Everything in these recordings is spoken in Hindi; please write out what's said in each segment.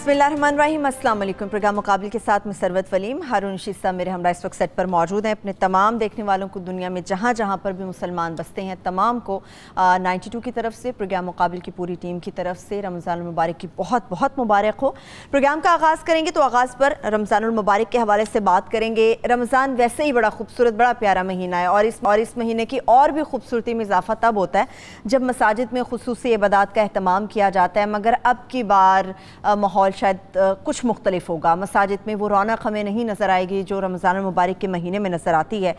बिस्मिल्लाहिर्रहमानिर्रहीम, अस्सलाम वालेकुम। प्रोग्राम मुकाबिल के साथ मैं सरवत वलीम। हारून रशीद साहब मेरे हमरा इस वक्त सेट पर मौजूद हैं। अपने तमाम देखने वालों को दुनिया में जहाँ जहाँ पर भी मुसलमान बसते हैं तमाम को 92 की तरफ से, प्रोग्राम मुकाबिल की पूरी टीम की तरफ से रमज़ानुल मुबारक की बहुत बहुत मुबारक हो। प्रोग्राम का आगाज़ करेंगे तो आगाज़ पर रमज़ानुल मुबारक के हवाले से बात करेंगे। रमज़ान वैसे ही बड़ा खूबसूरत, बड़ा प्यारा महीना है और इस महीने की और भी खूबसूरती में इजाफा तब होता है जब मसाजिद में खुसूसी इबादत का अहतमाम किया जाता है। मगर अब की बार माहौल शायद कुछ मुख्तलिफ होगा। मसाजिद में वो रौनक हमें नहीं नज़र आएगी जो रमज़ान मुबारक के महीने में नज़र आती है।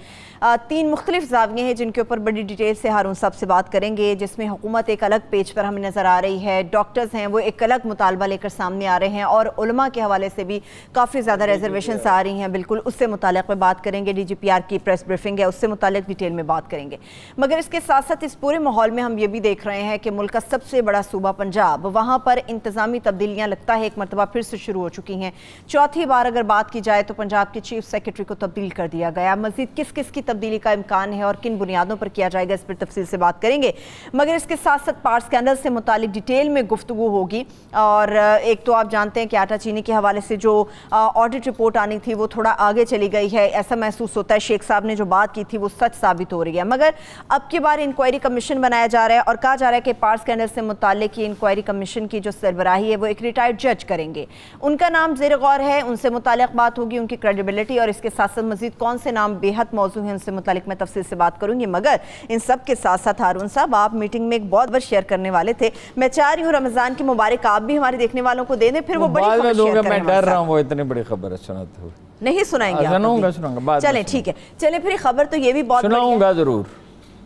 3 मुख्तलिफ ज़ाविये हैं जिनके ऊपर बड़ी डिटेल से हारून साहब से बात करेंगे, जिसमें हुकूमत एक अलग पेज पर हमें नज़र आ रही है, डॉक्टर्स हैं वो एक अलग मुतालबा लेकर सामने आ रहे हैं और उलमा के हवाले से भी काफ़ी ज़्यादा रिजर्वेशंस आ रही हैं। बिल्कुल उससे मुताल्लिक़ में बात करेंगे। DGPR की प्रेस ब्रीफिंग है, उससे मुताल्लिक़ डिटेल में बात करेंगे। मगर इसके साथ साथ इस पूरे माहौल में हम ये भी देख रहे हैं कि मुल्क का सबसे बड़ा सूबा पंजाब, वहाँ पर इंतज़ामी तब्दीलियाँ लगता है एक मरतबा फिर से शुरू हो चुकी हैं। चौथी बार अगर बात की जाए तो पंजाब के चीफ सेक्रेटरी को तब्दील कर दिया गया। मज़ीद किस किस की तब्दीली का इम्कान है और किन बुनियादों पर किया जाएगा, इस पर तफसील से बात करेंगे। मगर इसके साथ साथ पार्ट स्कैंडल से मुतालिक डिटेल में गुफ्तगू होगी। और एक तो आप जानते हैं कि आटा चीनी के हवाले से जो ऑडिट रिपोर्ट आनी थी वो थोड़ा आगे चली गई है, ऐसा महसूस होता है। शेख साहब ने जो बात की थी वो सच साबित हो रही है। मगर अब की बार इंक्वायरी कमीशन बनाया जा रहा है और कहा जा रहा है कि पार्ट स्कैंडल से मुतालिक इंक्वायरी कमीशन की जो सरबराही है वो एक रिटायर्ड जज करेंगे। उनका नाम ज़ेर गौर है, उनसे मुताल्लिक़ बात होगी, उनकी क्रेडिबिलिटी और इसके साथ साथ मज़ीद कौन से नाम बेहद मौजू हैं उनसे मुताल्लिक़ मैं तफसील से बात करूँगी। मगर इन सब के साथ साथ हारून साहब, आप मीटिंग में एक बहुत बार शेयर करने वाले थे, मैं चाह रही हूँ रमज़ान की मुबारक आप भी हमारे देखने वालों को दे दें, फिर वो बड़ी खबर शेयर करें। मैं डर रहा हूँ वो इतनी बड़ी खबर सुनाते हुए नहीं सुनाएंगे। चलें ठीक है, चलें फिर खबर तो ये भी बहुत सुनाऊंगा जरूर।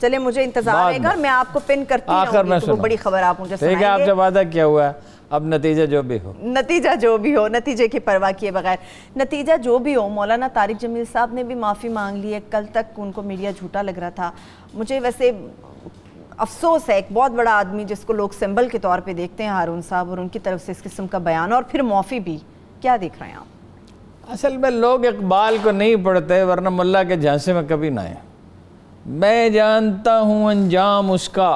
चले मुझे इंतजार रहेगा और मैं आपको पिन करती हूँ तो वो बड़ी खबर आप मुझे सुनाएंगे। आपसे वादा किया हुआ है, अब नतीजा जो भी हो, नतीजे की परवाह किए बगैर नतीजा जो भी हो। मौलाना तारिक जमील साहब ने भी माफ़ी मांग ली है। कल तक उनको मीडिया झूठा लग रहा था। मुझे वैसे अफसोस है, एक बहुत बड़ा आदमी जिसको लोग सिंबल के तौर पे देखते हैं हारून साहब, और उनकी तरफ से इस किस्म का बयान और फिर माफ़ी भी, क्या देख रहे हैं आप? असल में लोग इकबाल को नहीं पढ़ते, वरना मुल्ला के झांसे में कभी ना आए। मैं जानता हूँ अंजाम उसका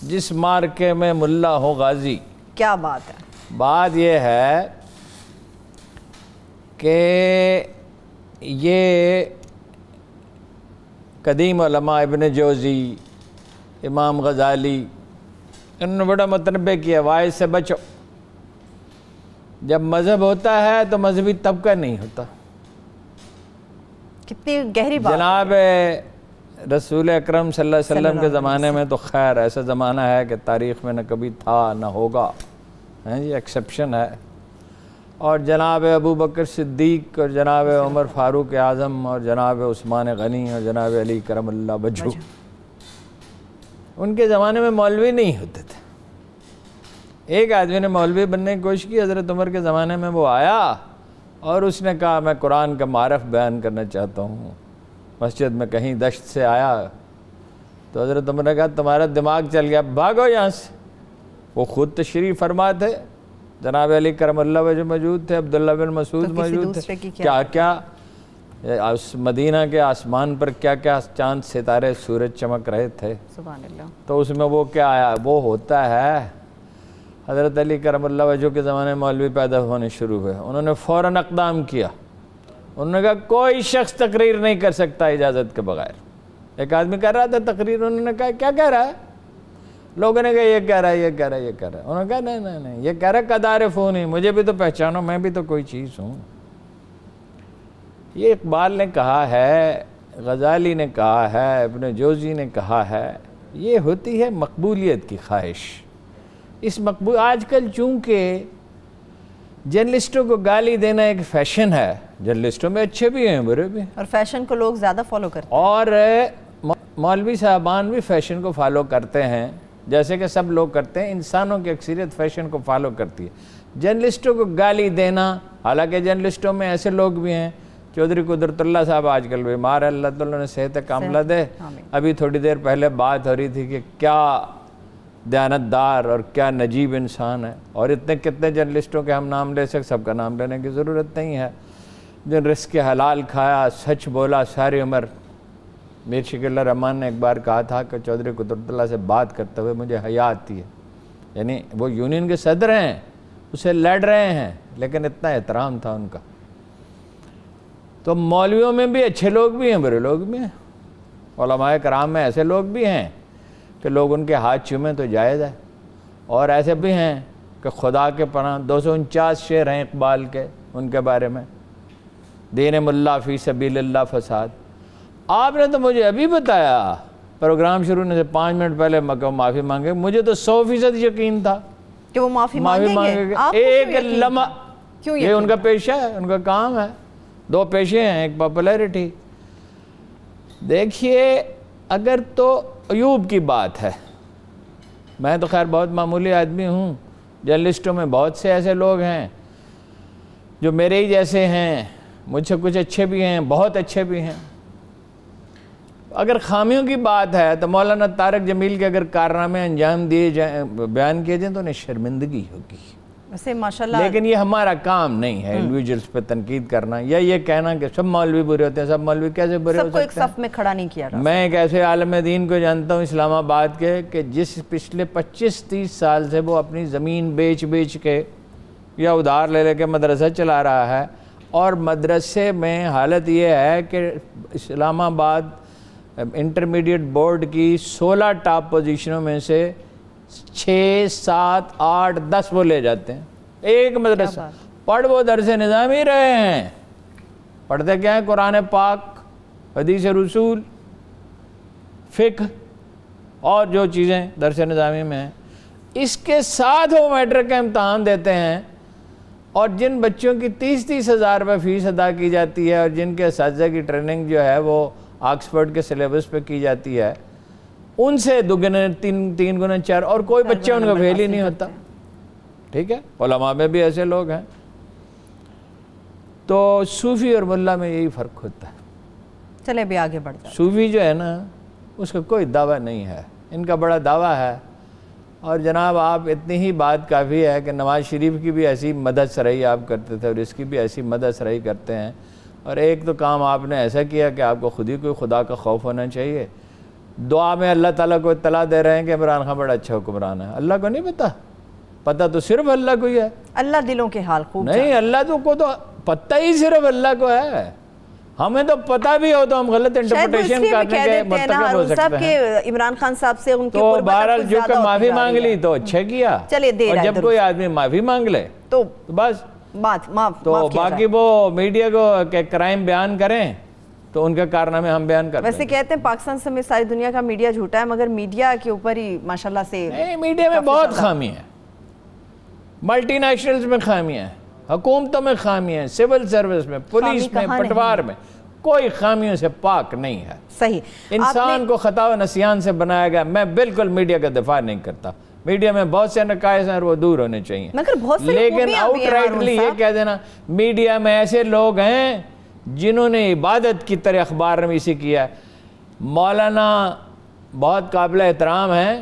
जिस मार्के में मुल्ला हो गाजी। क्या बात है? बात यह है कि ये कदीम उलमा इब्न जोज़ी, इमाम गज़ाली, इन्होंने बड़ा मतनबे किया, वाइज से बचो। जब मज़हब होता है तो मजहबी तबका नहीं होता। कितनी गहरी बात। जनाब रसूल अकरम सल्लल्लाहु अलैहि वसल्लम के ज़माने में तो खैर ऐसा ज़माना है कि तारीख़ में न कभी था न होगा, हैं जी, एक्सेप्शन है। और जनाब अबू बकर सिद्दीक़ और जनाब उमर फ़ारूक आज़म और जनाब उस्मान गनी और जनाब अली करमुल्लाह वजहू, उनके ज़माने में मौलवी नहीं होते थे। एक आदमी ने मौलवी बनने की कोशिश की, हज़रत उमर के ज़माने में वो आया और उसने कहा मैं कुरान का मारफ बयान करना चाहता हूँ। मस्जिद में कहीं दश्त से आया तो हज़रत उमर ने कहा तुम्हारा दिमाग चल गया, भागो यहाँ से। वो ख़ुद तशरीफ़ फरमा थे, जनाब अली करमुल्लाह वजह मौजूद थे, अब्दुल्ला बिन मसूद मौजूद थे। क्या क्या उस मदीना के आसमान पर क्या क्या चांद सितारे सूरज चमक रहे थे। सुभान अल्लाह। तो उसमें वो क्या आया, वो होता है हज़रत अली करमुल्लाह वजह के ज़माने में मौलवी पैदा होने शुरू हुए। उन्होंने फ़ौरन अक़दाम किया। उन्होंने कहा कोई शख्स तकरीर नहीं कर सकता इजाज़त के बगैर। एक आदमी कर रहा था तकरीर, उन्होंने कहा क्या कह रहा है? लोगों ने कहा ये कह रहा है, ये कह रहा है, ये कह रहा है। उन्होंने कहा नहीं नहीं नहीं, ये कह रहा है कदार फ़ोन ही, मुझे भी तो पहचानो, मैं भी तो कोई चीज़ हूँ। ये इकबाल ने कहा है, गज़ाली ने कहा है, इब्न जोज़ी ने कहा है। ये होती है मकबूलियत की ख्वाहिश। इस मकबूल आजकल चूँकि जर्नलिस्टों को गाली देना एक फ़ैशन है, जर्नलिस्टों में अच्छे भी हैं बुरे भी हैं, और फैशन को लोग ज़्यादा फॉलो करते हैं। और मौलवी साहबान भी फ़ैशन को फॉलो करते हैं, जैसे कि सब लोग करते हैं। इंसानों की अक्सरियत फ़ैशन को फॉलो करती है। जर्नलिस्टों को गाली देना, हालांकि जर्नलिस्टों में ऐसे लोग भी हैं, चौधरी कुदरतुल्लाह साहब आजकल बीमार है, अल्लाह ताला ने सेहत कामिला दे। अभी थोड़ी देर पहले बात हो रही थी कि क्या दयानतदार और क्या नजीब इंसान है। और इतने कितने जर्नलिस्टों के हम नाम ले सकते, सबका नाम लेने की ज़रूरत नहीं है। जिन रिस्क हलाल खाया, सच बोला सारी उम्र। मीर शकील रहमान ने एक बार कहा था कि चौधरी कुदरतुल्लाह से बात करते हुए मुझे हया आती है। यानी वो यूनियन के सदर हैं, उसे लड़ रहे हैं, लेकिन इतना एहतराम था उनका। तो मौलवियों में भी अच्छे लोग भी हैं, बुरे लोग भी हैं। उलमाए कराम में ऐसे लोग भी हैं कि लोग उनके हाथ चूमें तो जायज़ है, और ऐसे भी हैं कि खुदा के पनाह 249 शेर हैं इकबाल के उनके बारे में, दीन मुल्ला फ़ी सबीलिल्लाह फसाद। आपने तो मुझे अभी बताया प्रोग्राम शुरू होने से 5 मिनट पहले माफ़ी मांगे, मुझे तो 100% यकीन था कि वो माफ़ी मांगेंगे। एक लम्हा, ये उनका पेशा है, उनका काम है। 2 पेशे हैं, एक पॉपुलैरिटी। देखिए, अगर तो अयूब की बात है, मैं तो खैर बहुत मामूली आदमी हूँ, जर्नलिस्टों में बहुत से ऐसे लोग हैं जो मेरे ही जैसे हैं, मुझसे कुछ अच्छे भी हैं, बहुत अच्छे भी हैं। अगर खामियों की बात है तो मौलाना तारक जमील के अगर कारनामे अंजाम दिए जाए, बयान किए जाएँ, तो उन्हें शर्मिंदगी होगी वैसे माशाल्लाह। लेकिन ये हमारा काम नहीं है इंडिविजुअल्स पे तनकीद करना या ये कहना कि सब मौलवी बुरे होते हैं। सब मौलवी कैसे बुरे हो सकते हैं? सबको एक सफ में खड़ा नहीं किया। मैं एक ऐसे आलम दीन को जानता हूँ इस्लामाबाद के कि जिस पिछले 25-30 साल से वो अपनी ज़मीन बेच के या उधार ले लेके मदरसा चला रहा है, और मदरसे में हालत ये है कि इस्लामाबाद इंटरमीडिएट बोर्ड की 16 टॉप पोजीशनों में से 6, 7, 8, 10 वो ले जाते हैं। एक मदरसा पढ़ वो दरस निज़ामी रहे हैं, पढ़ते क्या है? कुरान पाक, हदीस रसूल, फ़िक़्ह और जो चीज़ें दरस निज़ामी में हैं, इसके साथ वो मैट्रिक का इम्तहान देते हैं। और जिन बच्चों की 30-30 हज़ार रुपये फ़ीस अदा की जाती है और जिनके असातिज़ा की ट्रेनिंग जो है वो ऑक्सफोर्ड के सिलेबस पे की जाती है, उनसे 2 गुना 3 गुना 4, और कोई बच्चा उनका फेल ही नहीं होता। ठीक है, उलमा में भी ऐसे लोग हैं। तो सूफ़ी और मुल्ला में यही फ़र्क होता है। चले अभी आगे बढ़ जाए। सूफ़ी जो है ना, उसका कोई दावा नहीं है, इनका बड़ा दावा है। और जनाब, आप इतनी ही बात काफ़ी है कि नवाज़ शरीफ की भी ऐसी मदद सराही आप करते थे और इसकी भी ऐसी मदद सराही करते हैं। और एक तो काम आपने ऐसा किया कि आपको खुद ही कोई खुदा का खौफ होना चाहिए। दुआ में अल्लाह ताला को इत्तला दे रहे हैं कि इमरान खान बड़ा अच्छा हुक्मरान है। अल्लाह को नहीं पता, पता तो सिर्फ अल्लाह को ही है। अल्लाह दिलों के हाल खूब नहीं, अल्लाह को तो पता ही सिर्फ अल्लाह को है। हमें तो पता भी हो तो हम गलत इंटरप्रिटेशन करने के मतलब हो सकते हैं। इमरान खान साहब से उनकी तो बहरहाल जो कि माफी मांग ली तो अच्छा किया। चलिए, और जब कोई आदमी माफी मांग ले तो बस बात माफ। तो बाकी वो मीडिया को के क्राइम बयान करें तो उनके कारनामे हम बयान करते हैं। वैसे कहते हैं पाकिस्तान समेत सारी दुनिया का मीडिया झूठा है, मगर मीडिया के ऊपर ही माशाल्लाह से नहीं, मीडिया में बहुत खामी है, मल्टीनेशनल्स में खामी है, हुकूमतों में खामी है, सिविल सर्विस में, पुलिस में, पटवार में, कोई खामियों से पाक नहीं है। सही, इंसान को खता व नसियान से बनाया गया। मैं बिल्कुल मीडिया का दिफा नहीं करता, मीडिया में बहुत से नकायस हैं और वो दूर होने चाहिए, मगर बहुत से लेकिन आउटराइटली ये कह देना मीडिया में ऐसे लोग हैं जिन्होंने इबादत की तरह अखबार नवीसी किया है। मौलाना बहुत काबिल एहतराम हैं,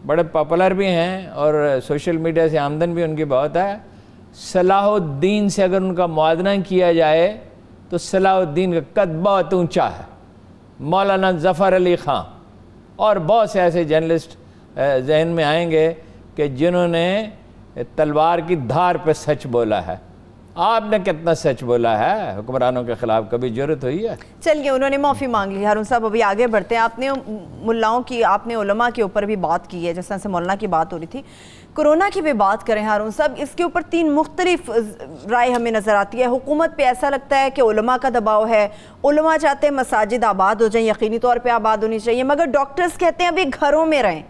बड़े पॉपुलर भी हैं और सोशल मीडिया से आमदन भी उनकी बहुत है। सलाहुद्दीन से अगर उनका मुआवजा किया जाए तो सलाहुद्दीन का कद बहुत ऊंचा है। मौलाना ज़फ़र अली ख़ान और बहुत से ऐसे जर्नलिस्ट जहन में आएंगे कि जिन्होंने तलवार की धार पे सच बोला है। आपने कितना सच बोला है हुक्मरानों के खिलाफ? कभी जरूरत हुई है? चलिए, उन्होंने माफ़ी मांग ली। हारून साहब, अभी आगे बढ़ते हैं। आपने मुल्लाओं की, आपने उलमा के ऊपर भी बात की है, जैसे मौलाना की बात हो रही थी, कोरोना की भी बात करें हारून साहब। इसके ऊपर 3 मुख्तलिफ राय हमें नज़र आती है। हुकूमत पे ऐसा लगता है कि उलमा का दबाव है, उलमा चाहते हैं मसाजिद आबाद हो जाएं, यकीनी तौर पे आबाद होनी चाहिए, मगर डॉक्टर्स कहते हैं अभी घरों में रहें।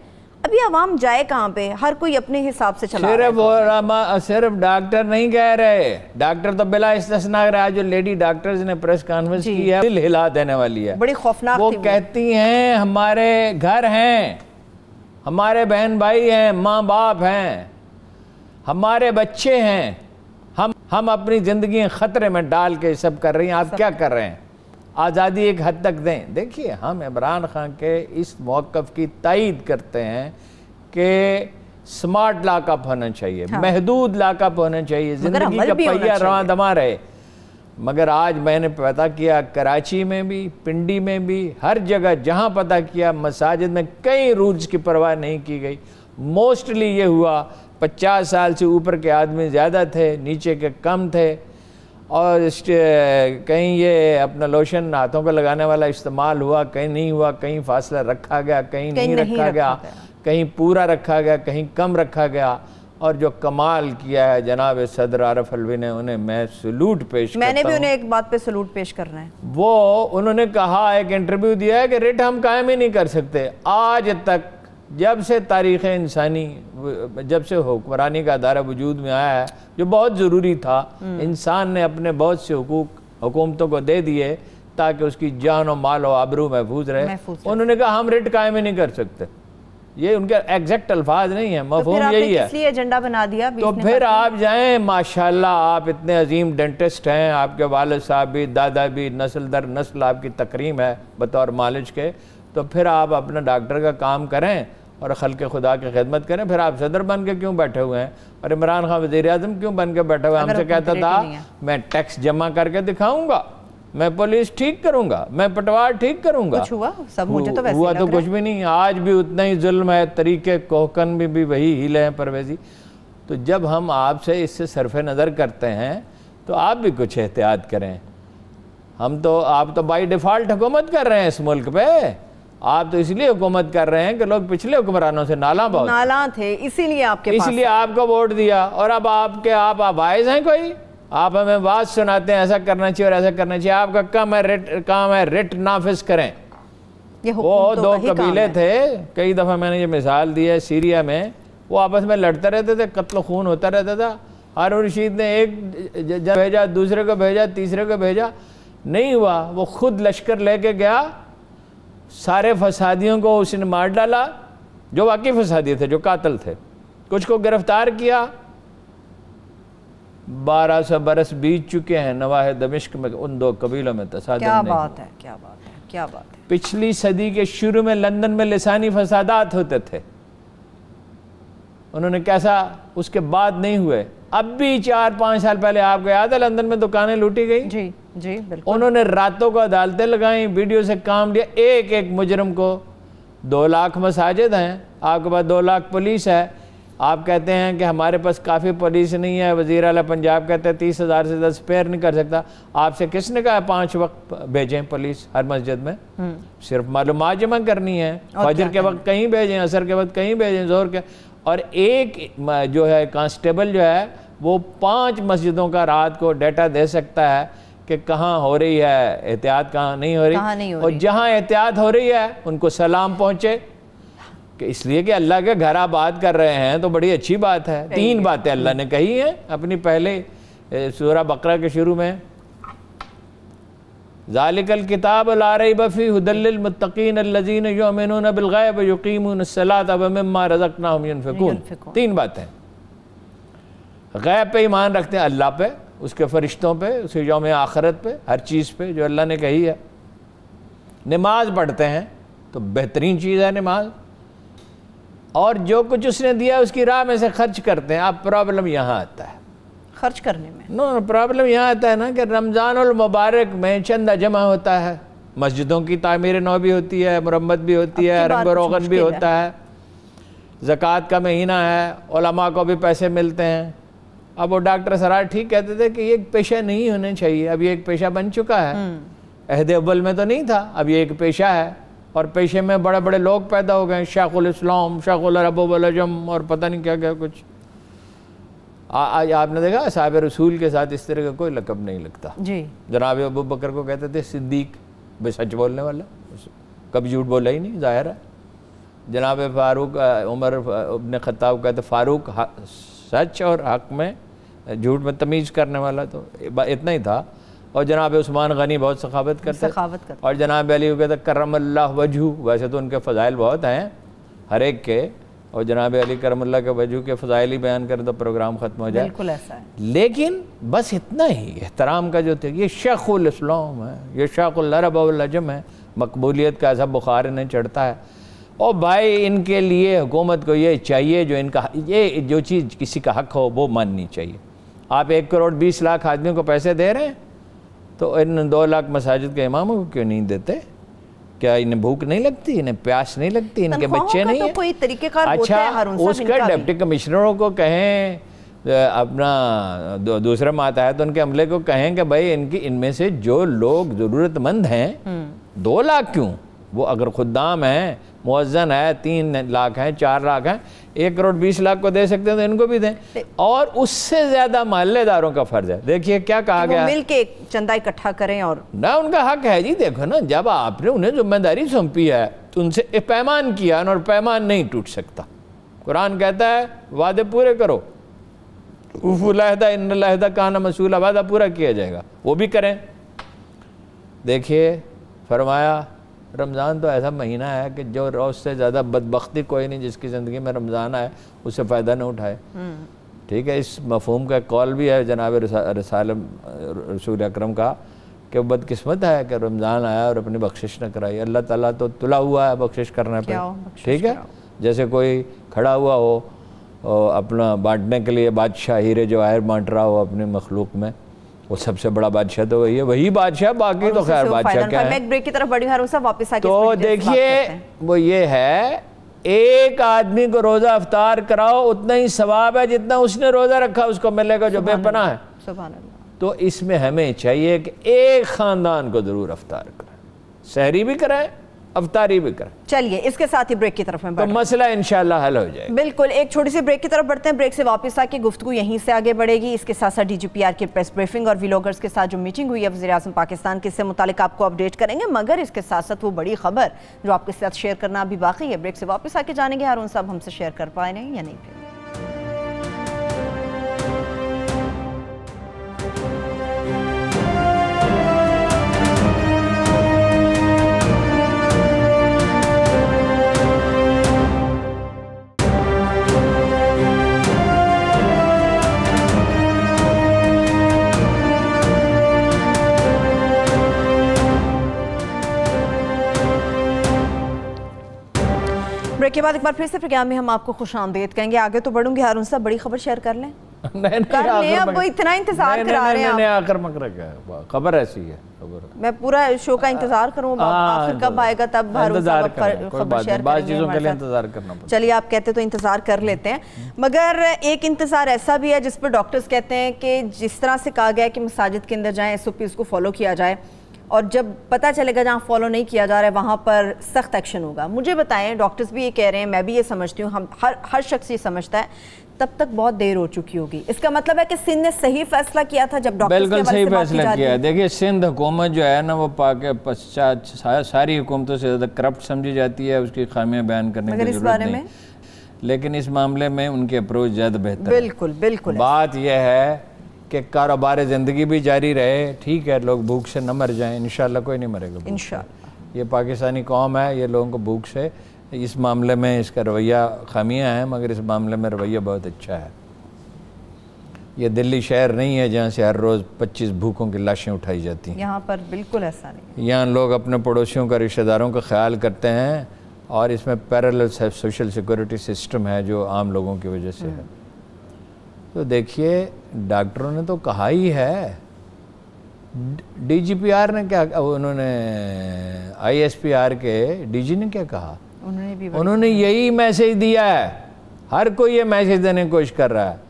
अभी आवाम जाए कहाँ पे? हर कोई अपने हिसाब से चला रहा है। सिर्फ डॉक्टर नहीं कह रहे, डॉक्टर तो बिला इस्तिस्ना रहा है। जो लेडी डॉक्टर्स ने प्रेस कॉन्फ्रेंस की है, दिल हिला देने वाली है, बड़ी खौफनाक। वो कहती हैं हमारे घर हैं, हमारे बहन भाई हैं, माँ बाप हैं, हमारे बच्चे हैं, हम अपनी ज़िंदगी खतरे में डाल के सब कर रही हैं। आप क्या कर रहे हैं? आज़ादी एक हद तक दें। देखिए, हम इमरान खान के इस मौक़िफ़ की तायीद करते हैं कि स्मार्ट लॉकअप होना चाहिए, महदूद लॉकअप होना चाहिए, ज़िंदगी का पहिया रवां दमा रहे। मगर आज मैंने पता किया, कराची में भी, पिंडी में भी, हर जगह जहाँ पता किया, मसाजिद में कई रूल्स की परवाह नहीं की गई। मोस्टली ये हुआ 50 साल से ऊपर के आदमी ज़्यादा थे, नीचे के कम थे, और कहीं ये अपना लोशन हाथों को लगाने वाला इस्तेमाल हुआ, कहीं नहीं हुआ, कहीं फासला रखा गया, कहीं नहीं रखा गया, कहीं पूरा रखा गया, कहीं कम रखा गया। और जो कमाल किया है जनाब सदर आरिफ अलवी ने, उन्हें मैं सलूट पेश मैंने भी उन्हें एक बात पे सलूट पेश करना है। वो उन्होंने कहा, एक इंटरव्यू दिया है कि रिट हम कायम ही नहीं कर सकते। आज तक जब से तारीख़ इंसानी, जब से हुक्मरानी का अदारा वजूद में आया है, जो बहुत ज़रूरी था, इंसान ने अपने बहुत से हुकूक हुकूमतों को दे दिए ताकि उसकी जान और माल और आबरू महफूज रहे। उन्होंने कहा हम रिट कायम ही नहीं कर सकते। ये उनके एग्जैक्ट अल्फाज नहीं है, मफहूम यही है। इसलिए एजेंडा बना दिया। तो फिर आप जाएं, माशाल्लाह आप इतने अजीम डेंटिस्ट हैं, आपके वालिद साहब भी, दादा भी, नस्ल दर नस्ल आपकी तकरीम है बतौर मालिज के, तो फिर आप अपना डॉक्टर का काम करें और खल्क़ खुदा की खिदमत करें। फिर आप सदर बन के क्यों बैठे हुए हैं? और इमरान खान वज़ीर आज़म क्यों बन के बैठे हुए हैं? हमसे कहता था मैं टैक्स जमा करके दिखाऊंगा, मैं पुलिस ठीक करूंगा, मैं पटवार ठीक करूंगा। कुछ हुआ? सब मुझे तो वैसे हुआ तो कुछ भी नहीं। आज भी उतना ही जुल्म है, तरीके कोहकन में भी वही हीले हैं परवेज़ी। तो जब हम आपसे इससे सरफ़ नज़र करते हैं तो आप भी कुछ एहतियात करें। हम तो, आप तो बाई डिफ़ॉल्ट हुकूमत कर रहे हैं इस मुल्क पे। आप तो इसलिए हुकूमत कर रहे हैं कि लोग पिछले हुक्मरानों से नाला थे, इसीलिए आपको वोट दिया। और अब आप वाइज हैं कोई? आप हमें बात सुनाते हैं ऐसा करना चाहिए और ऐसा करना चाहिए। आपका काम है रिट नाफिज करें। वो दो कबीले थे, कई दफ़ा मैंने ये मिसाल दी है, सीरिया में वो आपस में लड़ते रहते थे, कत्ल खून होता रहता था। हारून रशीद ने एक जब भेजा, दूसरे को भेजा, तीसरे को भेजा, नहीं हुआ, वो खुद लश्कर लेके गया, सारे फसादियों को उसने मार डाला, जो वाकई फसादी थे, जो कातिल थे। कुछ को गिरफ्तार किया। 1200 बरस बीत चुके हैं नवाह दमिश्क में उन दो कबीलों में तसादुम नहीं। क्या बात है, क्या बात है, क्या बात है। पिछली सदी के शुरू में लंदन में लिसानी फसादात होते थे, उन्होंने कैसा, उसके बाद नहीं हुए। अब भी 4-5 साल पहले आपको याद है लंदन में दुकानें लूटी गई? जी जी बिल्कुल। उन्होंने रातों को अदालतें लगाई, वीडियो से काम लिया, एक एक मुजरम को। 2 लाख मसाजिद हैं, आपके पास 2 लाख पुलिस है। आप कहते हैं कि हमारे पास काफ़ी पुलिस नहीं है, वज़ीर आला पंजाब कहते हैं 30,000 से 10 स्पेयर नहीं कर सकता। आपसे किसने कहा 5 वक्त भेजें पुलिस हर मस्जिद में? सिर्फ मालूमात जमा करनी है। फजर के वक्त कहीं भेजें, असर के वक्त कहीं भेजें, जोर के। और एक जो है कांस्टेबल जो है वो 5 मस्जिदों का रात को डाटा दे सकता है कि कहाँ हो रही है एहतियात, कहाँ नहीं हो रही। और जहाँ एहतियात हो रही है उनको सलाम पहुँचे, कि इसलिए कि अल्लाह के घर आबाद कर रहे हैं तो बड़ी अच्छी बात है। 3 बातें अल्लाह ने कही हैं अपनी पहले सूरह बकरा के शुरू में, ज़ालिकल किताब ला रैब फीह हुदल लिल मुत्तकीन अल्लज़ीना युमिनूना बिल गैब व युक़ीमूनस्सलाता व मिम्मा रज़क़नाहुम युनफ़िक़ून। 3 बातें। गैब पे ईमान रखते हैं, अल्लाह पे, उसके फरिश्तों पे, उसके यौम आखिरत पे, हर चीज़ पे जो अल्लाह ने कही है। नमाज पढ़ते हैं तो बेहतरीन चीज़ है नमाज, और जो कुछ उसने दिया उसकी राह में से खर्च करते हैं। अब प्रॉब्लम यहाँ आता है खर्च करने में। नो प्रॉब्लम यहाँ आता है ना कि रमज़ानुल मुबारक में चंदा जमा होता है, मस्जिदों की तामीर नौ भी होती है, मुरम्मत भी होती है, रंग रोगन भी होता है, ज़कात का महीना है, उलमा को भी पैसे मिलते हैं। अब वो डॉक्टर सरार ठीक कहते थे कि ये एक पेशा नहीं होना चाहिए, अब ये एक पेशा बन चुका है। अहद अव्वल में तो नहीं था, अब ये एक पेशा है, और पेशे में बड़े बड़े लोग पैदा हो गए, शेखुल इस्लाम, शेखुल अरब वल अजम और पता नहीं क्या क्या कुछ। आज आपने देखा साहिब रसूल के साथ इस तरह का कोई लक़ब नहीं लगता जी। जनाब अबू बकर को कहते थे सिद्दीक, बे सच बोलने वाला, कभी झूठ बोला ही नहीं, ज़ाहिर है। जनाब फ़ारूक उमर इब्न ख़त्ताब कहते फ़ारूक सच और हक़ में, झूठ में तमीज़ करने वाला, तो इतना ही था। और जनाब उस्मान गनी बहुत सखावत करते। और जनाब अली कहते करमल्लाह वजहू, वैसे तो उनके फ़ज़ाइल बहुत हैं हर एक के, और जनाब अली करमल्लाह के वजहू के फ़ज़ाइल ही बयान करें तो प्रोग्राम ख़त्म हो जाए। बिल्कुल ऐसा है। लेकिन बस इतना ही एहतराम का जो थे, ये शेखुल इस्लाम है, ये शेखुल अरब वल अजम है, मकबूलियत का ऐसा बुखार इन्हें चढ़ता है। और भाई इनके लिए हुकूमत को ये चाहिए, जो इनका ये जो चीज़ किसी का हक़ हो वो माननी चाहिए। आप 1 करोड़ 20 लाख आदमियों को पैसे दे रहे हैं, तो इन 2 लाख मसाजिद के इमामों को क्यों नहीं देते? क्या इन्हें भूख नहीं लगती, इन्हें प्यास नहीं लगती, इनके बच्चे नहीं तो है? कोई तरीकेकार होता अच्छा, है हारून साहब उसके इनका भी। डिप्टी कमिश्नरों को कहें, अपना दूसरा मातहत उनके अमले को कहें कि भाई इनमें से जो लोग ज़रूरतमंद हैं 2 लाख क्यों, वो अगर खुद्दाम हैं, मुअज्जन है, 3 लाख हैं, 4 लाख हैं, 1 करोड़ 20 लाख को दे सकते हैं तो इनको भी दें। और उससे ज़्यादा मोहल्लेदारों का फ़र्ज है। देखिए क्या कहा गया, मिल के चंदा इकट्ठा करें और ना, उनका हक है जी। देखो ना, जब आपने उन्हें जिम्मेदारी सौंपी है तो उनसे पैमान किया और पैमान नहीं टूट सकता। कुरान कहता है वादे पूरे करो, उफ़ुलहदा इन्नलहदा काना मसूला, वादा पूरा किया जाएगा, वो भी करें। देखिए फरमाया रमज़ान तो ऐसा महीना है कि जो रोज़ से ज़्यादा बदबख्ती कोई नहीं जिसकी ज़िंदगी में रमज़ान आए उससे फ़ायदा न उठाए। ठीक है, इस मफ़हूम का कौल भी है जनाब रसूल अकरम का कि वो बदकिस्मत है कि रमज़ान आया और अपनी बख्शिश न कराई। अल्लाह ताला तो तुला हुआ है बख्शिश करने पे, ठीक है। जैसे कोई खड़ा हुआ हो अपना बांटने के लिए, बादशाह हीरे जवाहिर बांट रहा हो अपनी मखलूक में, वो सबसे बड़ा बादशाह तो वही है, वही बादशाह, बाकी तो खैर बादशाह क्या है। मैं एक ब्रेक की तरफ बढ़ी हारून साहब, वापस आके तो देखिए वो ये है, एक आदमी को रोज़ा अफ्तार कराओ उतना ही सवाब है जितना उसने रोज़ा रखा उसको मिलेगा जो बेपनाह है। सुभान अल्लाह। तो इसमें हमें चाहिए कि एक ख़ानदान को ज़रूर अफ्तार करें, सहरी भी कराएं, अफ्तारी भी करें। चलिए इसके साथ ही ब्रेक की तरफ में तो मसला इंशाल्लाह हल हो जाएगा। बिल्कुल, एक छोटी सी ब्रेक की तरफ बढ़ते हैं। ब्रेक से वापस आके गुफ्तगू यहीं से आगे बढ़ेगी। इसके साथ साथ DGPR की प्रेस ब्रीफिंग और व्लॉगर्स के साथ जो मीटिंग हुई है वज़ीर-ए-आज़म पाकिस्तान के, इससे मुतालिक आपको अपडेट करेंगे, मगर इसके साथ साथ वो बड़ी खबर जो आपके साथ शेयर करना अभी बाकी है। ब्रेक से वापस आके जानेंगे हारून साहब हमसे शेयर कर पाए नहीं या नहीं। ब्रेक के बाद एक बार फिर से प्रोग्राम में हम आपको खुशामदीद कहेंगे। आगे तो बढ़ूंगी हारून साहब, बड़ी खबर शेयर कर लें। कर लें, अब इतना इंतजार करा रहे हैं। आखिर मकरा क्या खबर ऐसी है, मैं पूरा शो का इंतजार करूं, आखिर कब आएगा तब हारून साहब खबर शेयर करेंगे। चलिए आप कहते तो इंतजार कर लेते हैं, मगर एक इंतजार ऐसा भी है जिस पर डॉक्टर्स कहते हैं कि जिस तरह से कहा गया है कि मसाजिद के अंदर जाएं, SOPs को फॉलो किया जाए, और जब पता चलेगा जहाँ फॉलो नहीं किया जा रहा है वहाँ पर सख्त एक्शन होगा। मुझे बताएं, डॉक्टर्स भी ये कह रहे हैं, मैं भी ये समझती हूँ, हम हर शख्स ये समझता है, तब तक बहुत देर हो चुकी होगी। इसका मतलब है कि सिंध ने सही फैसला किया था जब डॉक्टर्स बिल्कुल सही फैसला किया है। देखिए सिंध हुकूमत जो है ना, वो पाक पश्चात सारी हुकूमतों से ज़्यादा करप्ट समझी जाती है, उसकी खामियां बयान करने की ज़रूरत नहीं, लेकिन इस मामले में उनकी अप्रोच ज़्यादा बेहतर है। बिल्कुल बिल्कुल। बात यह है कि कारोबार ज़िंदगी भी जारी रहे, ठीक है, लोग भूख से न मर जाएं, इंशाल्लाह कोई नहीं मरेगा इंशाल्लाह। ये पाकिस्तानी कौम है, ये लोगों को भूख से, इस मामले में इसका रवैया खामियां हैं, मगर इस मामले में रवैया बहुत अच्छा है। ये दिल्ली शहर नहीं है जहाँ से हर रोज़ 25 भूखों की लाशें उठाई जाती हैं। यहाँ पर बिल्कुल ऐसा नहीं। यहाँ लोग अपने पड़ोसियों का, रिश्तेदारों का ख्याल करते हैं, और इसमें पैरेलल सोशल सिक्योरिटी सिस्टम है जो आम लोगों की वजह से है। तो देखिए डॉक्टरों ने तो कहा ही है, DGPR ने क्या, उन्होंने ISPR के DG ने क्या कहा, उन्होंने यही मैसेज दिया है। हर कोई ये मैसेज देने की कोशिश कर रहा है।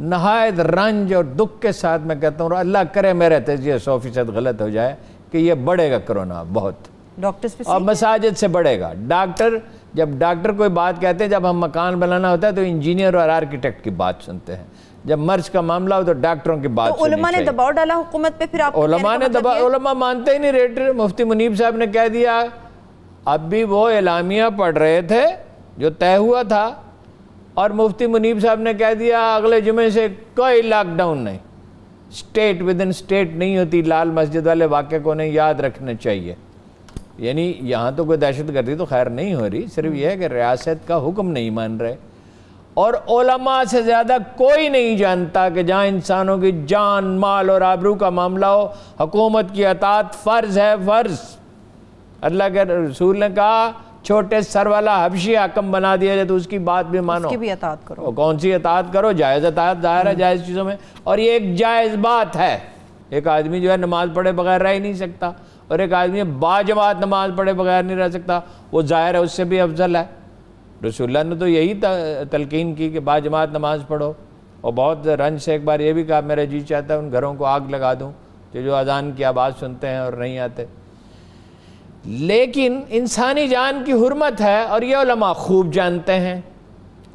नहायत रंज और दुख के साथ मैं कहता हूँ, अल्लाह करे मेरे तजिए 100% गलत हो जाए कि ये बढ़ेगा कोरोना बहुत, डॉक्टर्स और मसाजिद से बढ़ेगा। जब डॉक्टर कोई बात कहते हैं, जब हम मकान बनाना होता है तो इंजीनियर और आर्किटेक्ट की बात सुनते हैं, जब मर्ज का मामला हो तो डॉक्टरों की बात तो उलमा ने दबाव डाला हुकूमत पे, फिर आप उलमा ने दबाव, उलमा मानते ही नहीं। रेटर मुफ्ती मुनीब साहब ने कह दिया, अब भी वो एलामिया पढ़ रहे थे जो तय हुआ था, और मुफ्ती मुनीब साहब ने कह दिया अगले जुमे से कोई लॉकडाउन नहीं, स्टेट विद इन स्टेट नहीं होती। लाल मस्जिद वाले वाक़े को नहीं याद रखना चाहिए। यानी यहाँ तो कोई दहशतगर्दी तो खैर नहीं हो रही, सिर्फ यह है कि रियासत का हुक्म नहीं मान रहे। और उलमा से ज़्यादा कोई नहीं जानता कि जहाँ इंसानों की जान, माल और आबरू का मामला हो, हुकूमत की अतात फ़र्ज़ है, फ़र्ज़। अल्लाह के रसूल ने कहा छोटे सर वाला हबशी हाकम बना दिया जाए तो उसकी बात भी मानो, उसकी भी अतात करो। कौन सी अतात करो, जायज़ अतात ज़ाहिर है जायज़ चीज़ों में, और ये एक जायज़ बात है। एक आदमी जो है नमाज पढ़े बगैर रह ही नहीं सकता, और एक आदमी बाजमात नमाज पढ़े बगैर नहीं रह सकता, वो ज़ाहिर है उससे भी अफजल है। रसूलुल्लाह ने तो यही तलकीन की कि बाजमात नमाज पढ़ो, और बहुत रंज से एक बार ये भी कहा मेरा जी चाहता है उन घरों को आग लगा दूं जो अजान की आवाज़ सुनते हैं और नहीं आते। लेकिन इंसानी जान की हुर्मत है और ये उलमा खूब जानते हैं,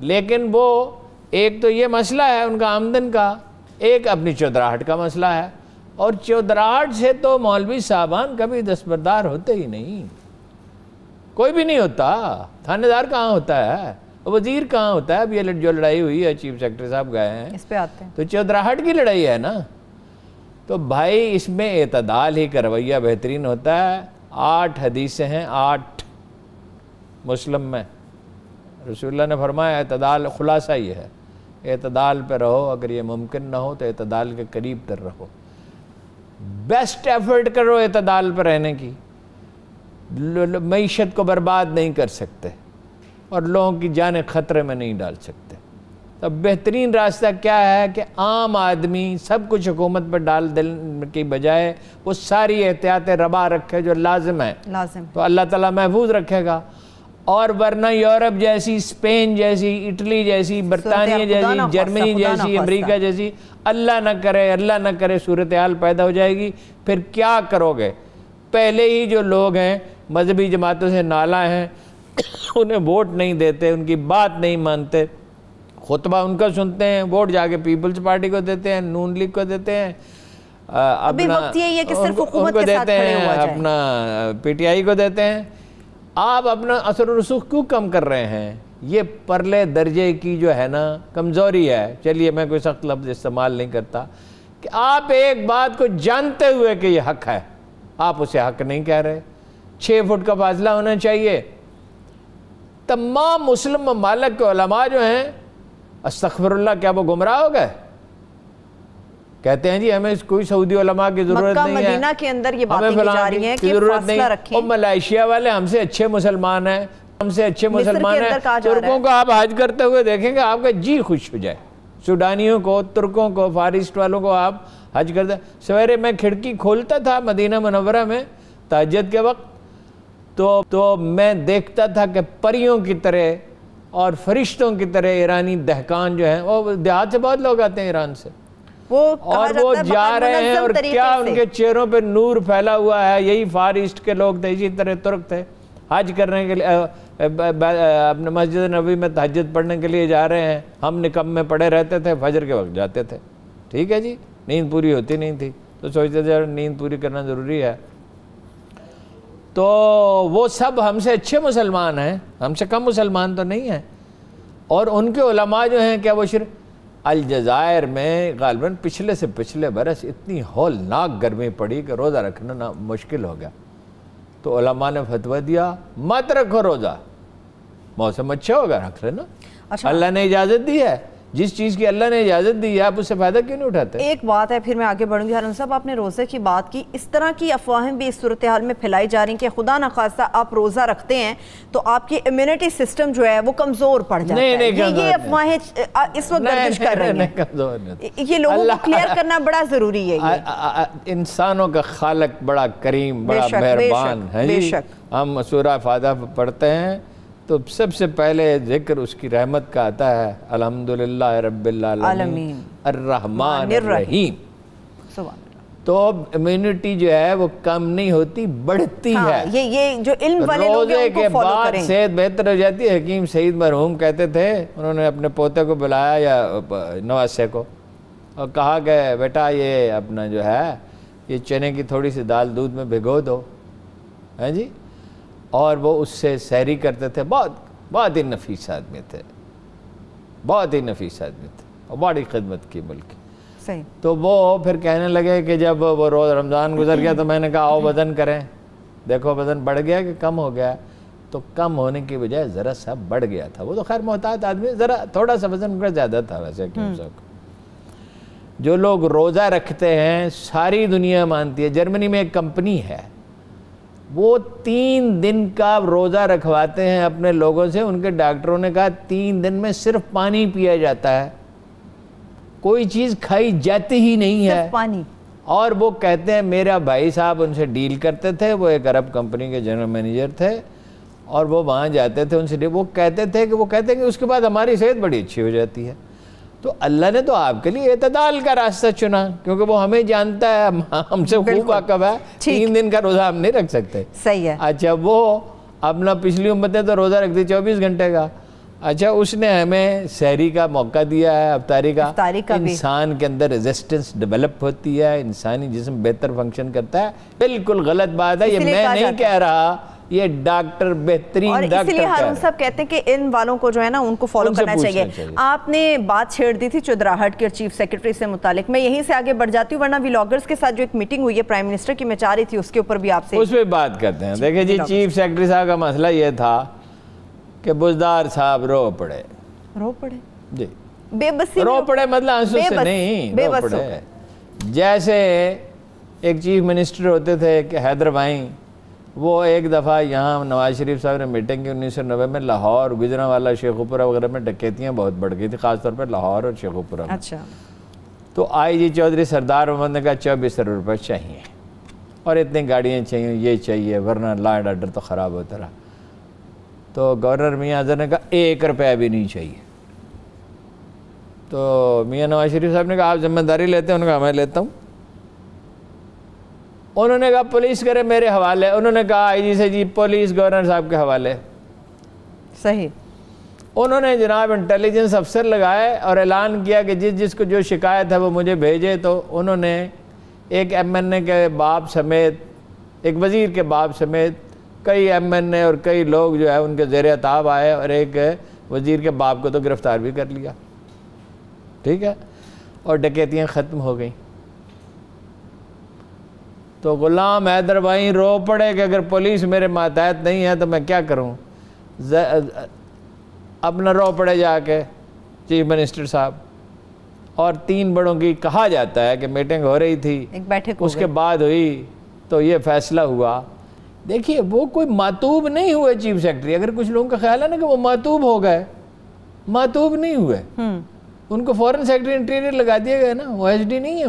लेकिन वो एक तो ये मसला है उनका आमदन का, एक अपनी चौधराहट का मसला है, और चौधराहट से तो मौलवी साहबान कभी दस्तबरदार होते ही नहीं, कोई भी नहीं होता। थानेदार कहाँ होता है, वजीर कहाँ होता है। अब ये जो लड़ाई हुई है, चीफ सेक्रेटरी साहब गए हैं, इस पे आते हैं, तो चौधराहट की लड़ाई है ना। तो भाई इसमें एतदाल ही का रवैया बेहतरीन होता है। 8 हदीसें हैं, 8 मुस्लिम में रसूलुल्लाह ने फरमाया एतदाल, खुलासा ये है एतदाल पे रहो, अगर ये मुमकिन ना हो तो एतदाल के करीब तर रहो, बेस्ट एफर्ट करो एतदाल पर रहने की। मईशत को बर्बाद नहीं कर सकते और लोगों की जानें ख़तरे में नहीं डाल सकते। तो बेहतरीन रास्ता क्या है कि आम आदमी सब कुछ हुकूमत पर डाल देने की बजाय वो सारी एहतियात रबा रखे जो लाजिम है, तो अल्लाह ताला महफूज रखेगा। और वरना यूरोप जैसी, स्पेन जैसी, इटली जैसी, बरतानिया जैसी, जर्मनी जैसी, अमेरिका जैसी अल्लाह न करे सूरत हाल पैदा हो जाएगी। फिर क्या करोगे? पहले ही जो लोग हैं मजहबी जमातों से नाला हैं, उन्हें वोट नहीं देते, उनकी बात नहीं मानते, खुतबा उनका सुनते हैं, वोट जाके पीपल्स पार्टी को देते हैं, नून लीग को देते हैं, अपना उनको देते हैं, अपना पीटीआई को देते हैं। आप अपना असर रसूख क्यों कम कर रहे हैं? ये परले दर्जे की जो है ना कमज़ोरी है। चलिए मैं कोई सख्त लफ्ज़ इस्तेमाल नहीं करता कि आप एक बात को जानते हुए कि ये हक है, आप उसे हक नहीं कह रहे। 6 फुट का फासला होना चाहिए। तमाम मुस्लिम ममालिक के उलमा जो हैं, अस्तग़फिरुल्लाह, क्या वो गुमराह हो गए? कहते हैं जी हमें कोई सऊदी उलमा की जरूरत नहीं है, मदीना के अंदर ये बातें की जा रही हैं कि जरूरत नहीं। और मलेशिया वाले हमसे अच्छे मुसलमान हैं, हमसे अच्छे मुसलमान हैं। तुर्कों को आप हज करते हुए देखेंगे आपका जी खुश हो जाए। सूडानियों को, तुर्कों को, फारिस्ट वालों को आप हज करते। सवेरे मैं खिड़की खोलता था मदीना मुनव्वरा में तहज्जुद के वक्त, तो मैं देखता था कि परियों की तरह और फरिश्तों की तरह ईरानी दहकान जो हैं, वो देहात से बहुत लोग आते हैं ईरान से, और वो जा रहे हैं और क्या उनके चेहरों पे नूर फैला हुआ है। यही फार ईस्ट के लोग थे, इसी तरह तुर्क थे, हज करने के लिए अपने मस्जिद नबी में तहज्जुद पढ़ने के लिए जा रहे हैं। हम निकम में पड़े रहते थे, फजर के वक्त जाते थे। ठीक है जी, नींद पूरी होती नहीं थी तो सोचते थे नींद पूरी करना ज़रूरी है। तो वो सब हमसे अच्छे मुसलमान हैं, हमसे कम मुसलमान तो नहीं हैं। और उनके उलमा जो हैं, क्या वो सिर्फ अलजायर में गालिबन पिछले से पिछले बरस इतनी हौलनाक गर्मी पड़ी कि रोज़ा रखना ना मुश्किल हो गया। तो उलमा ने फतवा दिया मत रखो रोज़ा, मौसम अच्छा होगा रख लेना। अच्छा, अल्लाह ने इजाज़त दी है, जिस चीज़ की अल्लाह ने इजाज़त दी है आप उससे फ़ायदा क्यों नहीं उठाते? एक बात है, फिर मैं आगे बढ़ूंगी। हारून साहब, आपने रोज़े की बात की, इस तरह की अफवाहें भी इस सूरत हाल में फैलाई जा रही हैं कि खुदा न खास्ता आप रोज़ा रखते हैं तो आपकी इम्यूनिटी सिस्टम जो है वो कमज़ोर पड़ जाता है। ये अफवाहें इस वक्त गर्दिश कर रही हैं, ये लोगों को क्लियर करना बड़ा ज़रूरी है। इंसानों का खालिक बड़ा करीम, बड़ा मेहरबान है जी। हम सूरा फातिहा पढ़ते हैं तो सबसे पहले जिक्र उसकी रहमत का आता है, अल्हम्दुलिल्लाह रब्बिल आलमीन अर्रहमानिर रहीम। तो इम्यूनिटी जो है वो कम नहीं होती, बढ़ती है। ये जो इल्म वाले लोग हैं उनको फॉलो करें। रोज़े के बाद सेहत बेहतर हो जाती है। हकीम सईद मरहूम कहते थे, उन्होंने अपने पोते को बुलाया या नवासे को और कहा कि बेटा ये अपना जो है ये चने की थोड़ी सी दाल दूध में भिगो दो, हैं जी, और वो उससे सहरी करते थे। बहुत ही नफीस आदमी थे, बहुत ही नफीस आदमी थे और बड़ी खिदमत की मुल्क। सही। तो वो फिर कहने लगे कि जब वो रोज़ रमज़ान गुजर गया तो मैंने कहा आओ वज़न करें, देखो वज़न बढ़ गया कि कम हो गया। तो कम होने की बजाय ज़रा सा बढ़ गया था। वो तो खैर मोहतात आदमी, ज़रा थोड़ा सा वज़न उनका ज़्यादा था वैसे। जो लोग रोज़ा रखते हैं सारी दुनिया मानती है। जर्मनी में एक कंपनी है, वो 3 दिन का रोज़ा रखवाते हैं अपने लोगों से। उनके डॉक्टरों ने कहा 3 दिन में सिर्फ पानी पिया जाता है, कोई चीज़ खाई जाती ही नहीं है, पानी। और वो कहते हैं मेरा भाई साहब उनसे डील करते थे, वो एक अरब कंपनी के जनरल मैनेजर थे और वो वहाँ जाते थे उनसे, वो कहते हैं कि उसके बाद हमारी सेहत बड़ी अच्छी हो जाती है। तो अल्लाह ने तो आपके लिए एतदाल का रास्ता चुना, क्योंकि वो हमें जानता है, हमसे खूब वाकफ है। 3 दिन का रोज़ा हम नहीं रख सकते। सही है। अच्छा, वो अपना पिछली उम्मतें तो रोज़ा रखती 24 घंटे का। अच्छा, उसने हमें सहरी का मौका दिया है, अफ्तारी का इंसान के अंदर रेजिस्टेंस डेवलप होती है, इंसानी जिस्म बेहतर फंक्शन करता है। बिल्कुल गलत बात है, ये मैं नहीं कह रहा, ये डॉक्टर बेहतरीन और इसलिए हारून साहब कहते हैं कि इन वालों को जो है ना उनको फॉलो करना चाहिए। आपने बात छेड़ दी थी चुदराहट के चीफ सेक्रेटरी से मुतालिक, मैं यहीं से आगे बढ़ जाती हूँ, वरना व्लॉगर्स के साथ जो एक मीटिंग हुई है प्राइम मिनिस्टर की, मैं चाह रही थी उसके ऊपर भी आपसे उस पर बात करते हैं। देखिए जी, चीफ सेक्रेटरी साहब का मसला ये था कि बुजदार साहब रो पड़े जी, बेबसी रो पड़े, मतलब आंसू से नहीं, रो पड़े। जैसे एक चीफ मिनिस्टर होते थे कि हैदर भाई, वो एक दफ़ा यहाँ नवाज शरीफ साहब ने मीटिंग की 1990 में, लाहौर, गुजरांवाला, शेखुपुरा वगैरह में डकैतियाँ बहुत बढ़ गई थी, ख़ासतौर पर लाहौर और शेखुपुरा में। अच्छा। तो IG चौधरी सरदार मोहम्मद ने कहा 24 अरब रुपये चाहिए और इतनी गाड़ियाँ चाहिए, ये चाहिए, वरना लॉ एंड ऑर्डर तो ख़राब होता रहा। तो गवर्नर मियाँ अजहर ने कहा 1 रुपया भी नहीं चाहिए। तो मियाँ नवाज शरीफ साहब ने कहा आप जिम्मेदारी लेते हैं? उन्होंने कहा मैं लेता हूँ। उन्होंने कहा पुलिस करे मेरे हवाले, उन्होंने कहा IG से जी पुलिस गवर्नर साहब के हवाले। सही। उन्होंने जनाब इंटेलिजेंस अफसर लगाए और ऐलान किया कि जिसको जो शिकायत है वो मुझे भेजे। तो उन्होंने एक MNA के बाप समेत, एक वज़ीर के बाप समेत कई MNA और कई लोग जो है उनके ज़ेर ताब आए और एक वज़ीर के बाप को तो गिरफ़्तार भी कर लिया, ठीक है, और डकैतियाँ ख़त्म हो गई। तो गुलाम हैदर भाई रो पड़े कि अगर पुलिस मेरे मातहत नहीं है तो मैं क्या करूं। अपना रो पड़े जाके चीफ मिनिस्टर साहब, और 3 बड़ों की कहा जाता है कि मीटिंग हो रही थी, एक बैठक उसके बाद हुई तो ये फैसला हुआ। देखिए, वो कोई मातूब नहीं हुए चीफ सेक्रेटरी। अगर कुछ लोगों का ख्याल है ना कि वो मातूब हो गए, मातूब नहीं हुए, उनको फॉरेन सेक्रेटरी इंटीरियर लगा दिया गया ना, OSD नहीं है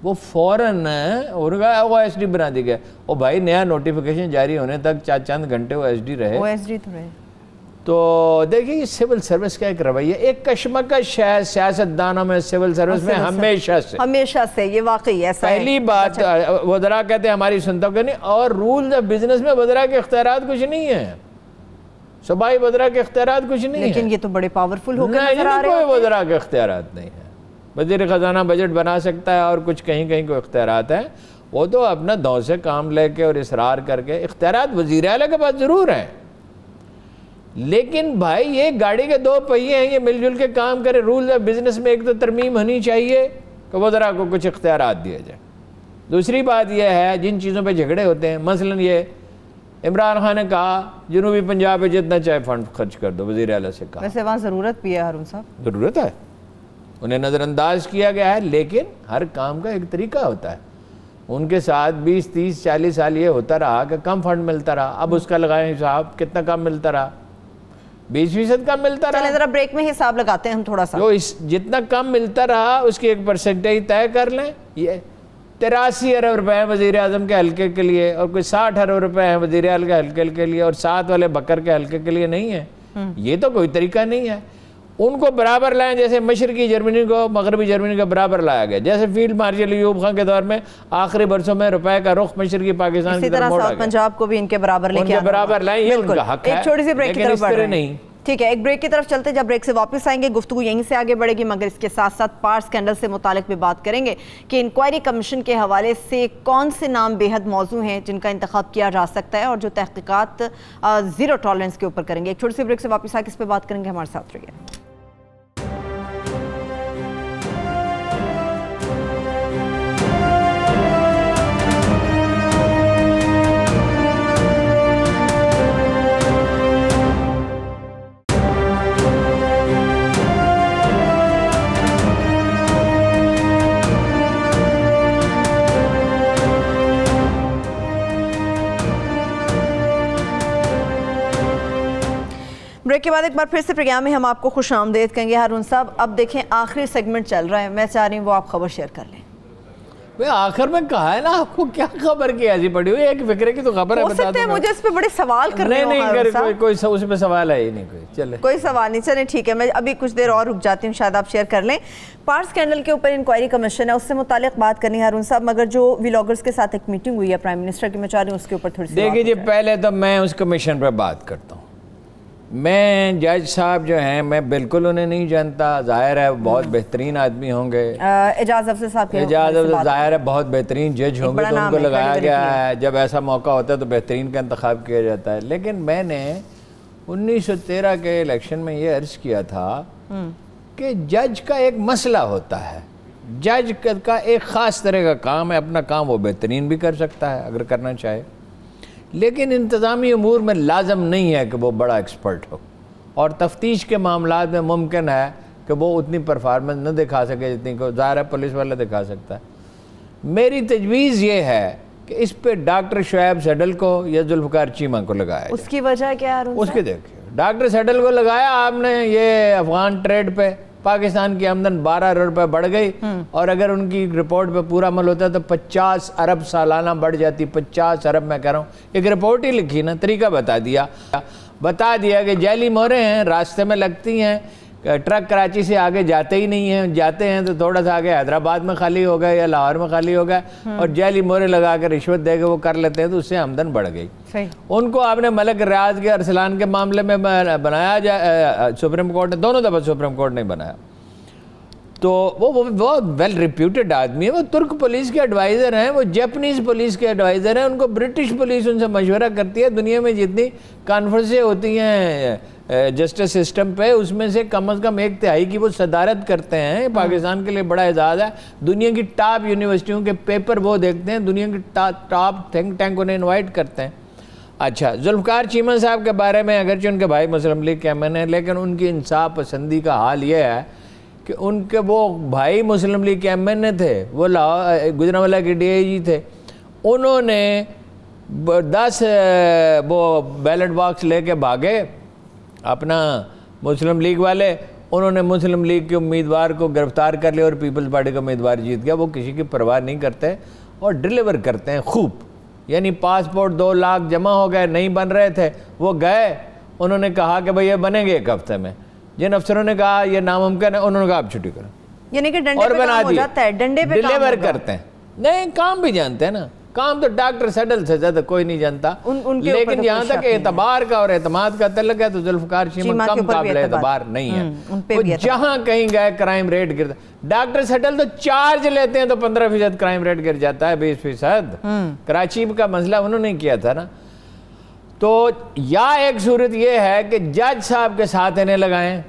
वो फौरन उनका OSD बना दिया गया। और भाई नया नोटिफिकेशन जारी होने तक चंद घंटे OSD रहे। तो रहे। तो देखिए, सिविल सर्विस का एक रवैया, एक कशमकश है सियासतदानों में, सिविल सर्विस में हमेशा से ये वाकई ऐसा है। पहली बात, वज़रा कहते हैं हमारी सुनता क्यों नहीं, और रूल्स ऑफ बिजनेस में वज़रा के इख्तियारात कुछ नहीं है, सूबाई वज़रा के इख्तियारात कुछ नहीं है। लेकिन ये तो बड़े पावरफुल हो गए, कोई वज़रा के इख्तियारात नहीं है। वज़ीर ख़जाना बजट बना सकता है और कुछ कहीं कहीं को इख्तियारात हैं, वो तो अपना दौ से काम लेके और इसरार करके। इख्तियारात वज़ीर आला के पास ज़रूर हैं, लेकिन भाई ये गाड़ी के 2 पहिए हैं, ये मिलजुल के काम करे। रूल्स ऑफ बिजनेस में एक तो तरमीम होनी चाहिए कि वज़रा को कुछ इख्तियारात दिए जाए। दूसरी बात यह है, जिन चीज़ों पे झगड़े होते हैं, मसलन ये इमरान खान ने कहा जनूबी पंजाब में जितना चाहे फंड खर्च कर दो, वज़ीर आला से कहा। वैसे वहाँ ज़रूरत भी है हारून साहब, ज़रूरत है, उन्हें नज़रअंदाज किया गया है, लेकिन हर काम का एक तरीका होता है। उनके साथ 20, 30, 40 साल ये होता रहा कि कम फंड मिलता रहा। अब उसका लगाएं हिसाब, कितना कम मिलता रहा, 20% कम मिलता रहा। जरा ब्रेक में हिसाब लगाते हैं हम थोड़ा सा। जो जितना कम मिलता रहा उसकी एक परसेंटेज तय कर लें। ये 83 अरब रुपए हैं वज़ीर आज़म के हल्के के लिए, और कोई 60 अरब रुपए हैं वज़ीर आला के हल्के के लिए, और 7 वाले बकर के हल्के के लिए नहीं है। ये तो कोई तरीका नहीं है। उनको बराबर लाएं, जैसे मशरकी जर्मनी को मगरबी जर्मनी का बराबर लाया गया, जैसे फील्ड मार्शल अयूब खान के दौर में आखिरी बरसों में रुपए का रुख मशरकी पाकिस्तान की तरफ मोड़ा गया। पंजाब को भी इनके बराबर लेके बराबर लाएं, ये उनका हक है। एक छोटी सी ब्रेक की तरफ बढ़ रहे हैं। नहीं, ठीक है, एक ब्रेक की तरफ चलते। जब ब्रेक से वापस आएंगे गुफ्तगू यहीं से आगे बढ़ेगी, मगर इसके साथ साथ पार्स स्कैंडल से मुतालिक भी बात करेंगे कि इंक्वायरी कमीशन के हवाले से कौन से नाम बेहद मौजू हैं जिनका इंतखाब किया जा सकता है, और जो तहकीकात ज़ीरो टॉलरेंस के ऊपर करेंगे। एक छोटी सी ब्रेक से वापस आके इस पर बात करेंगे, हमारे साथ रहिए। ब्रेक के बाद एक बार फिर से प्रोग्राम में हम आपको खुश आमदेद कहेंगे। हारून साहब, अब देखें आखिरी सेगमेंट चल रहा है, मैं चाह रही हूँ वो आप खबर शेयर कर लें। भाई आखिर में कहा है ना, आपको क्या खबर की ऐसी पड़ी हुई, एक फिक्रे की तो खबर है, बता दो। मुझे इस पे बड़े सवाल करने नहीं कोई उस पे सवाल है ही नहीं, चले कोई सवाल नहीं। चले ठीक है, मैं अभी कुछ देर और रुक जाती हूँ, शायद आप शेयर कर लें। पार्स स्कैंडल के ऊपर इंक्वायरी कमीशन है, उससे मुतालिक बात करनी है हारून साहब, मगर जो व्लॉगर्स के साथ एक मीटिंग हुई है प्राइम मिनिस्टर की, मैं चाह रही हूँ उसके ऊपर थोड़ी सी देखिए जी, पहले तो मैं उस कमीशन पर बात करता हूँ। मैं जज साहब जो हैं, मैं बिल्कुल उन्हें नहीं जानता, जाहिर है बहुत बेहतरीन आदमी होंगे। एजाज अफजल साहब, एजाज अफजल जाहिर है बहुत बेहतरीन जज होंगे, तो उनको लगाया गया है। जब ऐसा मौका होता है तो बेहतरीन का इंतखाब किया जाता है। लेकिन मैंने 1913 के इलेक्शन में ये अर्ज किया था कि जज का एक मसला होता है, जज का एक ख़ास तरह का काम है, अपना काम वो बेहतरीन भी कर सकता है अगर करना चाहे, लेकिन इंतज़ामी अमूर में लाजम नहीं है कि वो बड़ा एक्सपर्ट हो, और तफ्तीश के मामलात में मुमकिन है कि वो उतनी परफॉर्मेंस न दिखा सके जितनी को ज़ाहिर है पुलिस वाला दिखा सकता है। मेरी तजवीज़ ये है कि इस पे डॉक्टर शुएब सैडल को या जुल्फ़िकार चीमा को लगाया। उसकी वजह क्या है? उसके देखिए, डॉक्टर सैडल को लगाया आपने, ये अफगान ट्रेड पे पाकिस्तान की आमदन 12 अरब रुपये बढ़ गई, और अगर उनकी रिपोर्ट पे पूरा अमल होता है तो 50 अरब सालाना बढ़ जाती। 50 अरब मैं कह रहा हूँ, एक रिपोर्ट ही लिखी ना, तरीका बता दिया कि जैली मोहरें हैं, रास्ते में लगती हैं, ट्रक कराची से आगे जाते ही नहीं हैं, जाते हैं तो थोड़ा सा आगे हैदराबाद में खाली हो गए या लाहौर में खाली हो गए, और जैली मोहरें लगा कर रिश्वत दे के वो कर लेते हैं, तो उससे आमदन बढ़ गई। उनको आपने मलिक रियाज के अरसलान के मामले में बनाया जाए, सुप्रीम कोर्ट ने दोनों दफ़ा सुप्रीम कोर्ट ने बनाया, तो वो बहुत वेल रिप्यूटेड आदमी है, वो तुर्क पुलिस के एडवाइज़र हैं, वो जापानीज़ पुलिस के एडवाइज़र हैं, उनको ब्रिटिश पुलिस उनसे मशवरा करती है। दुनिया में जितनी कॉन्फ्रेंसें होती हैं जस्टिस सिस्टम पे, उसमें से कम 1/3 की वो सदारत करते हैं। पाकिस्तान के लिए बड़ा एजाज़ है, दुनिया की टॉप यूनिवर्सिटियों के पेपर वो देखते हैं, दुनिया की टॉप थिंक टैंक उन्हें इन्वाइट करते हैं। अच्छा, जुल्फ़िकार चीमा साहब के बारे में, अगरचे उनके भाई मुस्लिम लीग के एमएन है, लेकिन उनकी इंसाफ पसंदी का हाल ये है कि उनके वो भाई मुस्लिम लीग के एमएन थे, वो गुजरांवाला के डीआईजी थे, उन्होंने 10 वो बैलेट बॉक्स लेके भागे अपना मुस्लिम लीग वाले, उन्होंने मुस्लिम लीग के उम्मीदवार को गिरफ्तार कर लिया और पीपल्स पार्टी का उम्मीदवार जीत गया। वो किसी की परवाह नहीं करते और डिलीवर करते हैं खूब, यानी पासपोर्ट 2 लाख जमा हो गए, नहीं बन रहे थे, वो गए, उन्होंने कहा कि भाई ये बनेंगे 1 हफ्ते में, जिन अफसरों ने कहा ये नामुमकिन है, उन्होंने कहा आप छुट्टी करो, यानी कि डंडे पे काम हो जाता है, डंडे पे डिलीवर करते हैं। नहीं, काम भी जानते हैं ना, काम तो डॉक्टर सैडल से ज्यादा कोई नहीं जानता, लेकिन यहाँ तक एतबार का और एतमाद का तल्लुक है तो जुल्फ़िकार चीमा कम काबिल एतबार नहीं है। जहाँ कहीं गए क्राइम रेट गिरता, डॉक्टर सैडल तो चार्ज लेते हैं तो 15% क्राइम रेट गिर जाता है, 20%। कराची का मसला उन्होंने किया था ना। तो या एक सूरत यह है कि जज साहब के साथ इन्हें लगाएं।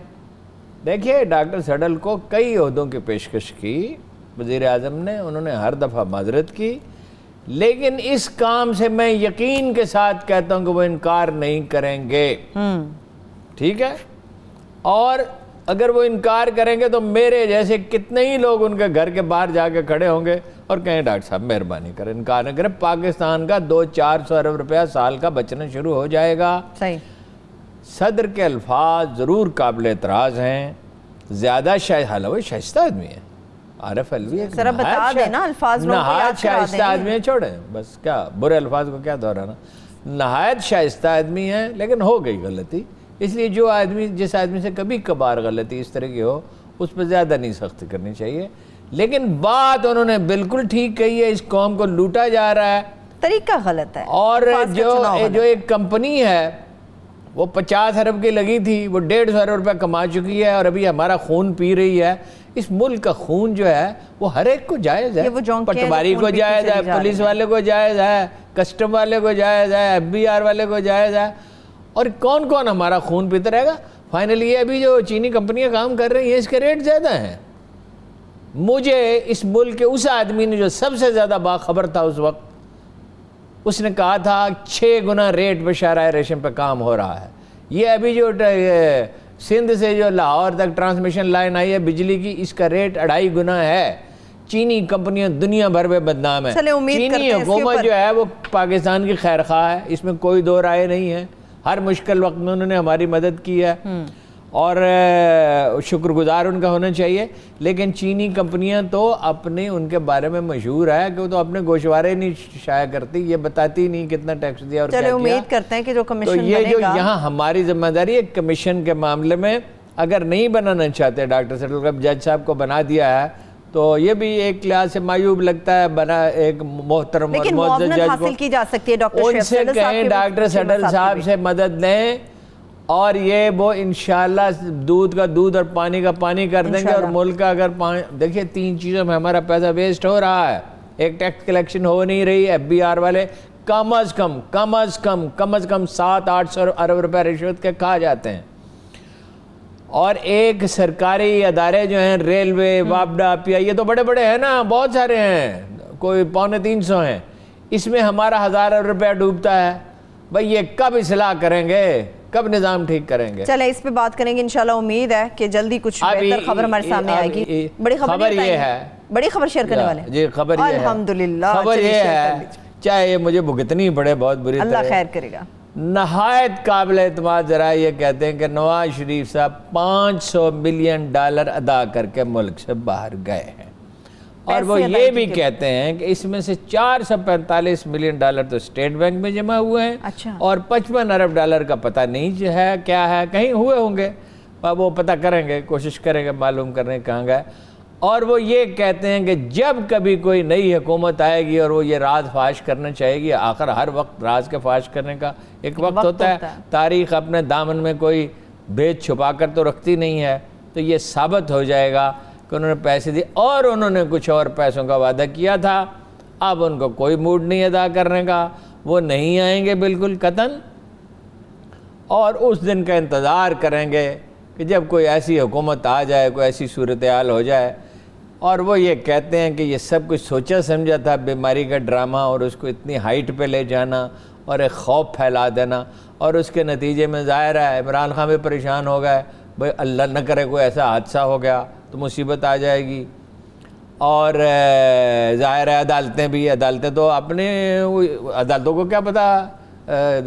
देखिए, डॉक्टर सैडल को कई ओहदों की पेशकश की वज़ीर आज़म ने, उन्होंने हर दफ़ा माजरत की, लेकिन इस काम से मैं यकीन के साथ कहता हूं कि वो इनकार नहीं करेंगे। ठीक है, और अगर वो इनकार करेंगे तो मेरे जैसे कितने ही लोग उनके घर के बाहर जाके खड़े होंगे और कहें डॉक्टर साहब मेहरबानी करें, इनकार न करें, पाकिस्तान का 200-400 अरब रुपया साल का बचना शुरू हो जाएगा। सही। सदर के अल्फाज ज़रूर काबिल एतराज़ हैं, ज़्यादा शाइस्ता आदमी है, आरिफ अलवी नहायत शाइस्ता आदमी है, छोड़े बस, क्या बुरे अल्फाज को क्या दोहराना, नहायत शाइस्ता आदमी है, लेकिन हो गई गलती, इसलिए जो आदमी जिस आदमी से कभी कभार गलती इस तरह की हो उस पर ज़्यादा नहीं सख्ती करनी चाहिए। लेकिन बात उन्होंने बिल्कुल ठीक कही है, इस कौम को लूटा जा रहा है, तरीका गलत है। और जो एक कंपनी है वो 50 अरब की लगी थी, वो 150 अरब रुपया कमा चुकी है और अभी हमारा खून पी रही है। इस मुल्क का खून जो है वो हर एक को जायज़ है, पटवारी को जायज़ है, पुलिस वाले को जायज़ है, कस्टम वाले को जायज़ है, FBI वाले को जायज़ है, और कौन कौन हमारा खून पीता रहेगा। फाइनली ये अभी जो चीनी कंपनियां काम कर रही हैं इसके रेट ज़्यादा हैं। मुझे इस मुल्क के उस आदमी ने जो सबसे ज़्यादा बाखबर था उस वक्त, उसने कहा था 6 गुना रेट पे शहराए रेशम पे काम हो रहा है। ये अभी जो सिंध से जो लाहौर तक ट्रांसमिशन लाइन आई है बिजली की, इसका रेट 2.5 गुना है। चीनी कंपनियां दुनिया भर में बदनाम है। चीनी हुकूमत जो है वो पाकिस्तान की खैर खा है, इसमें कोई दो राय नहीं है। हर मुश्किल वक्त में उन्होंने हमारी मदद की है। और शुक्रगुजार उनका होना चाहिए। लेकिन चीनी कंपनियां तो अपने उनके बारे में मशहूर है कि वो तो अपने गोशवारे नहीं शाया करती, ये बताती नहीं कितना टैक्स दिया और क्या किया। उम्मीद करते हैं कि जो कमीशन तो ये जो यहाँ हमारी जिम्मेदारी है कमीशन के मामले में, अगर नहीं बनाना चाहते डॉक्टर सेटल का, जज साहब को बना दिया है तो ये भी एक लिहाज से मायूब लगता है। बना एक मोहतरम और मुअज़्ज़ज़ जज हासिल की जा सकती है, उनसे कहें डॉक्टर सेटल साहब से मदद लें और ये वो इंशाल्लाह दूध का दूध और पानी का पानी कर देंगे। और मुल्क का अगर देखिए 3 चीज़ों में हमारा पैसा वेस्ट हो रहा है। एक टैक्स कलेक्शन हो नहीं रही, FBR वाले कम अज़ कम 700-800 अरब रुपए रिश्वत के खा जाते हैं। और एक सरकारी अदारे जो हैं रेलवे, वापडा, PI, ये तो बड़े बड़े हैं ना, बहुत सारे हैं, कोई 250 हैं, इसमें हमारा 1000 रुपया डूबता है। भाई ये कब इस्लाह करेंगे, कब निज़ाम ठीक करेंगे? चले इस पे बात करेंगे इंशाल्लाह। उम्मीद है कि जल्दी कुछ बेहतर खबर हमारे सामने आएगी। बड़ी खबर ये है, बड़ी खबर शेयर करने वाले जी। खबर ये है, अल्हम्दुलिल्लाह, खबर ये है, चाहे ये मुझे भुगतनी पड़े बहुत बुरी तरह, अल्लाह खैर करेगा। नहायत काबिल एतमाद जरा ये कहते हैं कि नवाज शरीफ साहब $500 मिलियन अदा करके मुल्क से बाहर गए हैं। और वो ये भी कहते हैं कि इसमें से $445 मिलियन तो स्टेट बैंक में जमा हुए हैं। अच्छा। और $55 अरब का पता नहीं है क्या है, कहीं हुए होंगे, वो पता करेंगे, कोशिश करेंगे मालूम करने कहाँ गए। और वो ये कहते हैं कि जब कभी कोई नई हुकूमत आएगी और वो ये राज फाश करना चाहेगी, आखिर हर वक्त राज के फाश करने का एक वक्त होता है। तारीख अपने दामन में कोई भेद छुपा कर तो रखती नहीं है। तो ये साबित हो जाएगा कि उन्होंने पैसे दिए और उन्होंने कुछ और पैसों का वादा किया था। अब उनको कोई मूड नहीं अदा करने का, वो नहीं आएंगे बिल्कुल कतन। और उस दिन का इंतज़ार करेंगे कि जब कोई ऐसी हुकूमत आ जाए, कोई ऐसी सूरत हाल हो जाए। और वो ये कहते हैं कि ये सब कुछ सोचा समझा था, बीमारी का ड्रामा, और उसको इतनी हाइट पे ले जाना और एक खौफ फैला देना, और उसके नतीजे में ज़ाहिर है इमरान खान भी परेशान हो गए। भाई अल्लाह न करे कोई ऐसा हादसा हो गया तो मुसीबत आ जाएगी। और ज़ाहिर है अदालतें तो अपने, अदालतों को क्या पता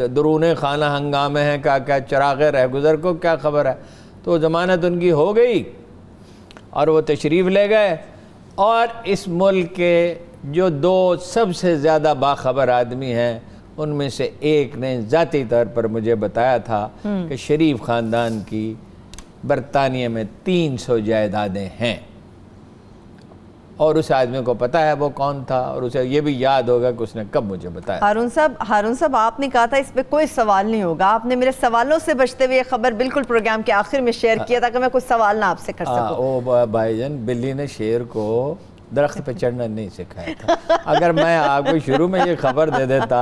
दरूने खाना हंगामे हैं, क्या चरागे रह गुज़र को क्या खबर है। तो ज़मानत उनकी हो गई और वो तशरीफ़ ले गए। और इस मुल्क के जो 2 सबसे ज़्यादा बाखबर आदमी हैं, उनमें से एक ने ज़ाती तौर पर मुझे बताया था कि शरीफ ख़ानदान की बरतानिया में 300 जायदादें हैं। और उस आदमी को पता है वो कौन था, और उसे ये भी याद होगा कि उसने कब मुझे बताया। हारून साहब आपने कहा था इस पे कोई सवाल नहीं होगा। आपने मेरे सवालों से बचते हुए खबर बिल्कुल प्रोग्राम के आखिर में शेयर किया था कि मैं कोई सवाल ना आपसे कर सकूं। ओ भाईजान, बिल्ली ने शेर को दरख्त पे चढ़ना नहीं सिखाया था। अगर मैं आपको शुरू में ये खबर दे देता,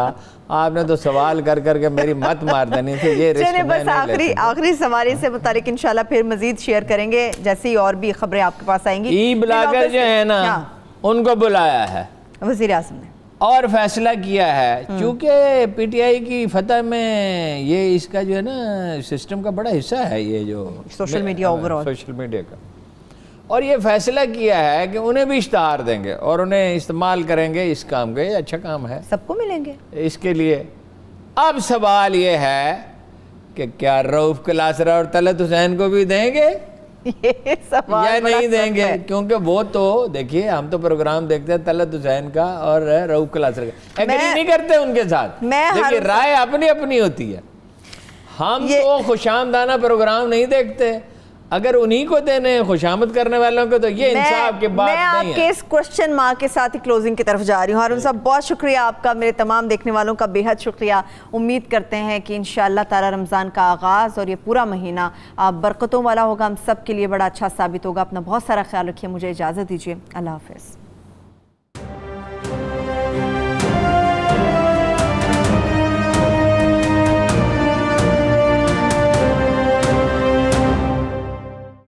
आपने तो सवाल कर करके मेरी मत मार देनी थी। ये चलिए बस आखिरी सवाल से मुतालिक इंशाल्लाह फिर मजीद शेयर करेंगे जैसे ही और भी खबरें आपके पास आएंगी। ई ब्लॉगर जो है ना, उनको बुलाया है वज़ीर आज़म ने और फैसला किया है, चूँकि PTI की फतह में ये इसका जो है ना सिस्टम का बड़ा हिस्सा है, ये जो social media overall social media का। और ये फैसला किया है कि उन्हें भी इश्तहार देंगे और उन्हें इस्तेमाल करेंगे इस काम के। अच्छा काम है, सबको मिलेंगे इसके लिए। अब सवाल ये है कि क्या रऊफ क्लासरा और तलत हुसैन को भी देंगे ये सवाल या नहीं देंगे? क्योंकि वो तो देखिए, हम तो प्रोग्राम देखते हैं तलत हुसैन का और रऊफ क्लासरा का, एग्री नहीं करते उनके साथ। देखिए राय अपनी अपनी होती है। हम तो खुशामदाना प्रोग्राम नहीं देखते। अगर उन्हीं को देने खुशामद करने वालों को, तो ये इंसाफ की बात नहीं है। मैं आपके इस क्वेश्चन मार्क के साथ ही क्लोजिंग की तरफ जा रही हूँ। हारून साहब बहुत शुक्रिया आपका, मेरे तमाम देखने वालों का बेहद शुक्रिया। उम्मीद करते हैं कि इंशाअल्लाह ताला रमज़ान का आगाज़ और ये पूरा महीना बरकतों वाला होगा, हम सब के लिए बड़ा अच्छा साबित होगा। अपना बहुत सारा ख्याल रखिए, मुझे इजाज़त दीजिए, अल्लाह हाफ़िज़।